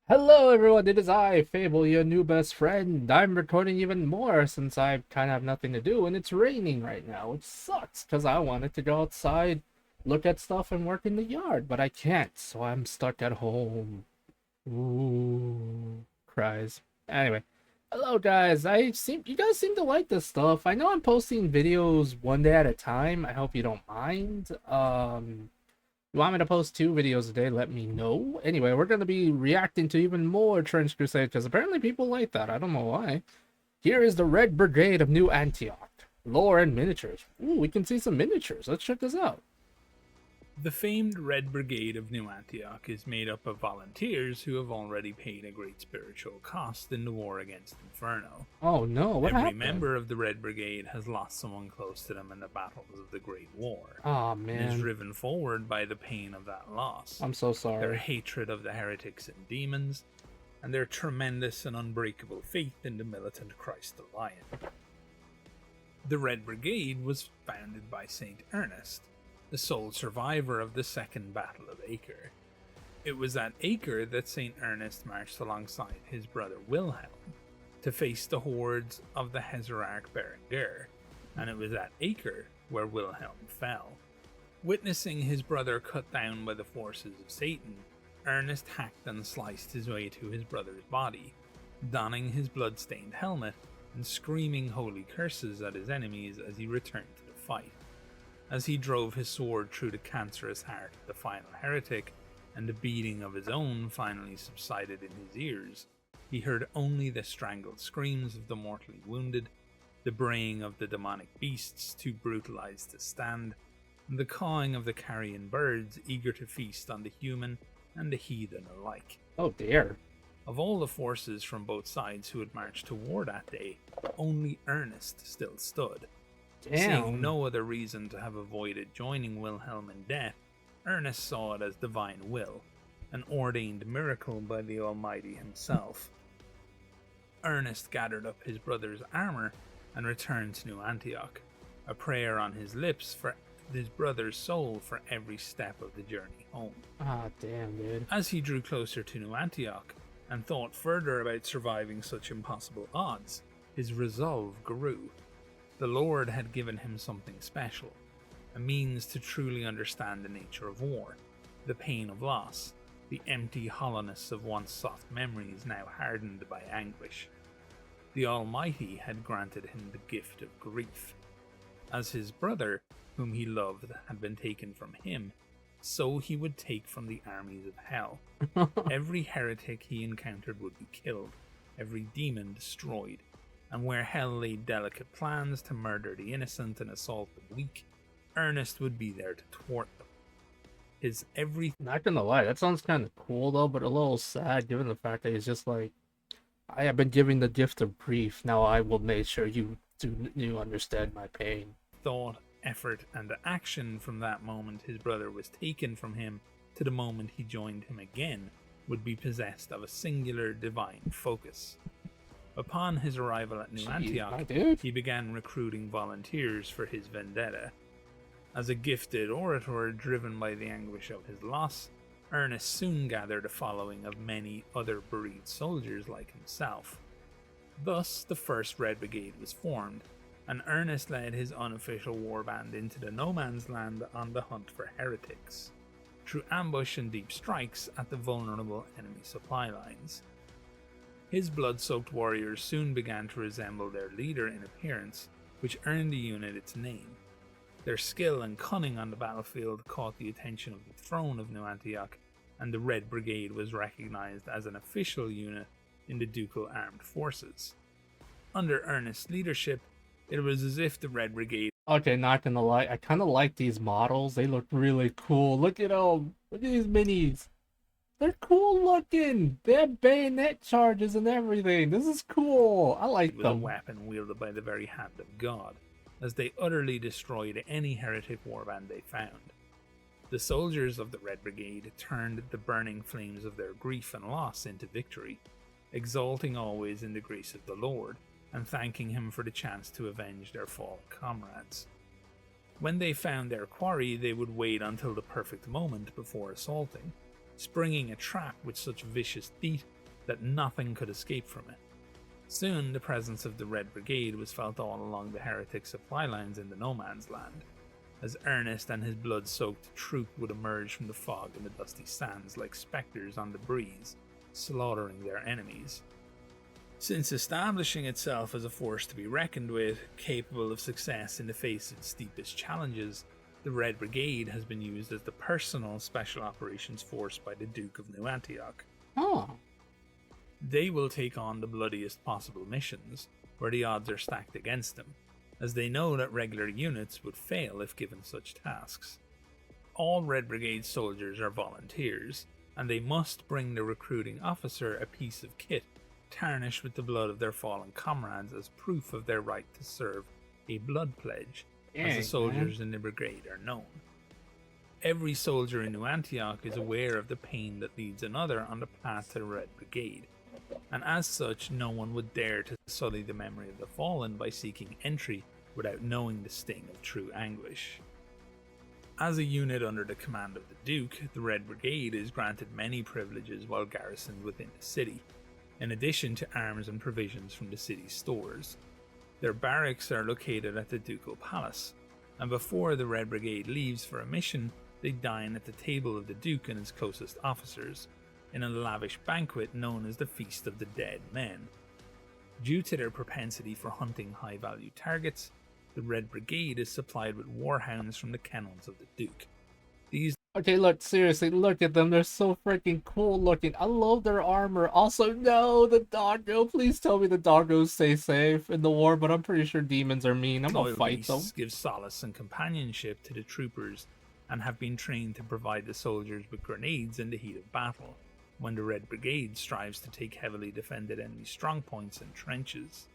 Hello everyone, it is I, Fable, your new best friend. I'm recording even more since I kind of have nothing to do and it's raining right now, which sucks because I wanted to go outside, look at stuff and work in the yard, but I can't, so I'm stuck at home. Ooh, cries. Anyway, hello guys. You guys seem to like this stuff. I know I'm posting videos one day at a time. I hope you don't mind. You want me to post 2 videos a day? Let me know. Anyway, we're going to be reacting to even more Trench Crusade because apparently people like that. I don't know why. Here is the Red Brigade of New Antioch. Lore and miniatures. Ooh, we can see some miniatures. Let's check this out. The famed Red Brigade of New Antioch is made up of volunteers who have already paid a great spiritual cost in the war against Inferno. Oh no, what Every happened? member of the Red Brigade has lost someone close to them in the battles of the Great War, Oh and is man, driven forward by the pain of that loss, I'm so their sorry. hatred of the heretics and demons, and their tremendous and unbreakable faith in the militant Christ the Lion. The Red Brigade was founded by Saint Ernest, the sole survivor of the Second Battle of Acre. It was at Acre that St. Ernest marched alongside his brother Wilhelm to face the hordes of the Hezarach Berengar, and it was at Acre where Wilhelm fell. Witnessing his brother cut down by the forces of Satan, Ernest hacked and sliced his way to his brother's body, donning his blood-stained helmet and screaming holy curses at his enemies as he returned to the fight. As he drove his sword through the cancerous heart of the final heretic, and the beating of his own finally subsided in his ears, he heard only the strangled screams of the mortally wounded, the braying of the demonic beasts too brutalized to stand, and the cawing of the carrion birds eager to feast on the human and the heathen alike. Oh dear. Of all the forces from both sides who had marched to war that day, only Ernest still stood. Damn. Seeing no other reason to have avoided joining Wilhelm in death, Ernest saw it as divine will, an ordained miracle by the Almighty himself. Ernest gathered up his brother's armor and returned to New Antioch, a prayer on his lips for his brother's soul for every step of the journey home. Ah, damn, dude. As he drew closer to New Antioch and thought further about surviving such impossible odds, his resolve grew. The Lord had given him something special, a means to truly understand the nature of war, the pain of loss, the empty hollowness of once soft memories now hardened by anguish. The Almighty had granted him the gift of grief. As his brother, whom he loved, had been taken from him, so he would take from the armies of hell. Every heretic he encountered would be killed, every demon destroyed, and where hell laid delicate plans to murder the innocent and assault the weak, Ernest would be there to thwart them. His every Not gonna lie, that sounds kind of cool though, but a little sad given the fact that he's just like, I have been given the gift of grief. Now I will make sure you understand my pain. thought, effort, and action from that moment his brother was taken from him to the moment he joined him again would be possessed of a singular divine focus. Upon his arrival at New Jeez, my Antioch, dude. he began recruiting volunteers for his vendetta. As a gifted orator driven by the anguish of his loss, Ernest soon gathered a following of many other bereaved soldiers like himself. Thus, the first Red Brigade was formed, and Ernest led his unofficial warband into the no man's land on the hunt for heretics, through ambush and deep strikes at the vulnerable enemy supply lines. His blood-soaked warriors soon began to resemble their leader in appearance, which earned the unit its name. Their skill and cunning on the battlefield caught the attention of the throne of New Antioch, and the Red Brigade was recognized as an official unit in the ducal armed forces. Under Ernest's leadership, it was as if the Red Brigade Okay, not gonna lie, I kind of like these models. They look really cool. Look at them. Look at these minis. They're cool looking. They have bayonet charges and everything. This is cool. I like was a them. weapon wielded by the very hand of God, as they utterly destroyed any heretic warband they found. The soldiers of the Red Brigade turned the burning flames of their grief and loss into victory, exulting always in the grace of the Lord, and thanking him for the chance to avenge their fallen comrades. When they found their quarry, they would wait until the perfect moment before assaulting, springing a trap with such vicious deceit that nothing could escape from it. Soon, the presence of the Red Brigade was felt all along the heretic supply lines in the no man's land, as Ernest and his blood-soaked troop would emerge from the fog and the dusty sands like spectres on the breeze, slaughtering their enemies. Since establishing itself as a force to be reckoned with, capable of success in the face of its steepest challenges, the Red Brigade has been used as the personal special operations force by the Duke of New Antioch. Oh. They will take on the bloodiest possible missions, where the odds are stacked against them, as they know that regular units would fail if given such tasks. All Red Brigade soldiers are volunteers, and they must bring the recruiting officer a piece of kit tarnished with the blood of their fallen comrades as proof of their right to serve, a blood pledge, as the soldiers in the brigade are known. Every soldier in New Antioch is aware of the pain that leads another on the path to the Red Brigade, and as such no one would dare to sully the memory of the fallen by seeking entry without knowing the sting of true anguish. As a unit under the command of the Duke, the Red Brigade is granted many privileges while garrisoned within the city, in addition to arms and provisions from the city's stores. Their barracks are located at the Ducal Palace, and before the Red Brigade leaves for a mission, they dine at the table of the Duke and his closest officers, in a lavish banquet known as the Feast of the Dead Men. Due to their propensity for hunting high-value targets, the Red Brigade is supplied with warhounds from the kennels of the Duke. These Okay, look, seriously, look at them. They're so freaking cool looking. I love their armor. Also, no, the doggo. Please tell me the doggos stay safe in the war, but I'm pretty sure demons are mean. I'm gonna fight them. give solace and companionship to the troopers and have been trained to provide the soldiers with grenades in the heat of battle, when the Red Brigade strives to take heavily defended enemy strongpoints and trenches.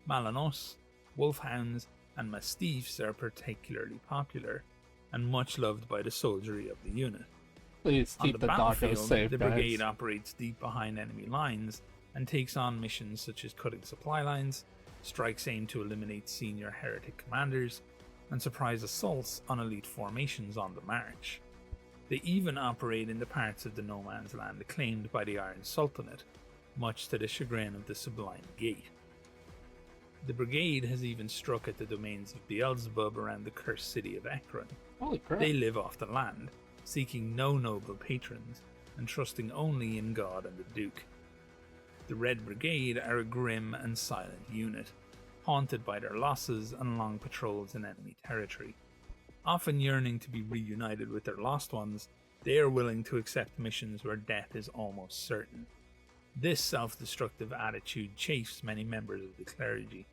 Malanos, wolfhounds, and mastiffs are particularly popular, and much loved by the soldiery of the unit. Please keep On the the doggos battlefield, safe, the guys. brigade operates deep behind enemy lines and takes on missions such as cutting supply lines, strikes aimed to eliminate senior heretic commanders, and surprise assaults on elite formations on the march. They even operate in the parts of the no man's land claimed by the Iron Sultanate, much to the chagrin of the Sublime Gate. The brigade has even struck at the domains of Beelzebub around the cursed city of Ekron. Holy crap. They live off the land, seeking no noble patrons, and trusting only in God and the Duke. The Red Brigade are a grim and silent unit, haunted by their losses and long patrols in enemy territory. Often yearning to be reunited with their lost ones, they are willing to accept missions where death is almost certain. This self-destructive attitude chafes many members of the clergy,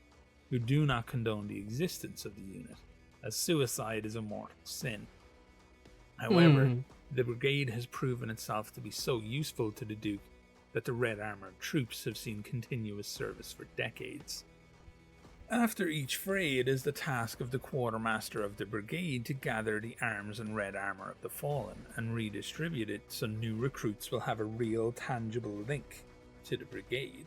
who do not condone the existence of the unit, as suicide is a mortal sin. However, the brigade has proven itself to be so useful to the Duke that the red armoured troops have seen continuous service for decades. After each fray, it is the task of the quartermaster of the brigade to gather the arms and red armour of the fallen and redistribute it so new recruits will have a real, tangible link to the brigade.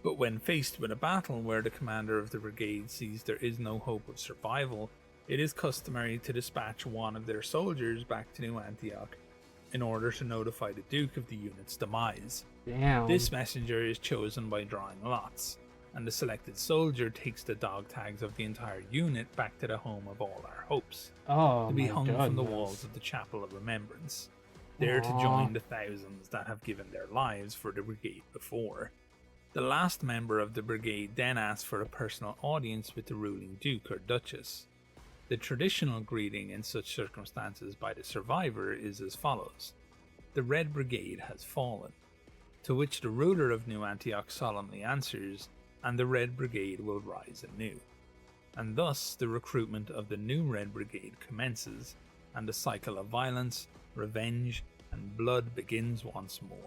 But when faced with a battle where the commander of the brigade sees there is no hope of survival, it is customary to dispatch one of their soldiers back to New Antioch in order to notify the Duke of the unit's demise. Damn. This messenger is chosen by drawing lots, and the selected soldier takes the dog tags of the entire unit back to the home of all our hopes, to be hung from the walls of the Chapel of Remembrance, there to join the thousands that have given their lives for the brigade before. The last member of the brigade then asks for a personal audience with the ruling duke or duchess. The traditional greeting in such circumstances by the survivor is as follows: "The Red Brigade has fallen," to which the ruler of New Antioch solemnly answers, "And the Red Brigade will rise anew." And thus the recruitment of the new Red Brigade commences, and the cycle of violence, revenge, and blood begins once more.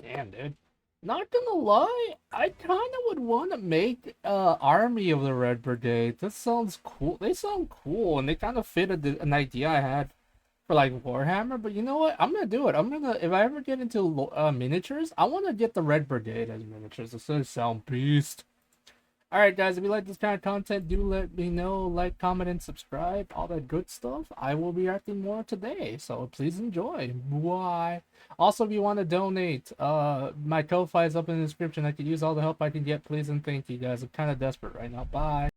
Damn, dude. Not gonna lie, I kind of would want to make army of the Red Brigade. This sounds cool. They sound cool, and they kind of fit an idea I had for like Warhammer. But you know what? I'm gonna do it. If I ever get into miniatures, I want to get the Red Brigade as miniatures. It's gonna sound beast. Alright, guys, if you like this kind of content, do let me know. Like, comment, and subscribe. All that good stuff. I will be acting more today, so please enjoy. Bye. Also, if you want to donate, my Ko-Fi is up in the description. I could use all the help I can get, please, and thank you, guys. I'm kind of desperate right now. Bye.